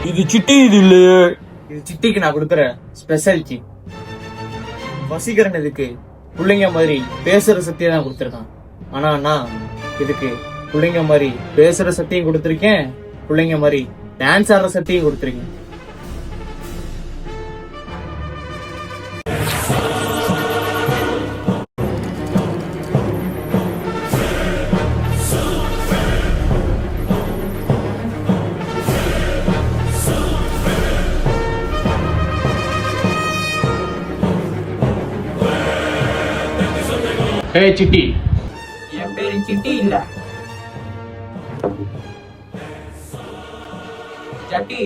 இது சிட்டி இது இல்லையே. இது சிட்டிக்கு நான் கொடுக்குற ஸ்பெஷல் கீ. வசீகரன் இதுக்கு பிள்ளைங்க மாதிரி பேசுற சக்தியை தான் கொடுத்துருக்கான். ஆனா நான் இதுக்கு பிள்ளைங்க மாதிரி பேசுற சக்தியும் கொடுத்துருக்கேன், பிள்ளைங்க மாதிரி டான்ஸ் ஆடுற சக்தியும் கொடுத்துருக்கேன். ஏய் சிட்டி, என் பேரு சிட்டி இல்ல, ஜட்டி.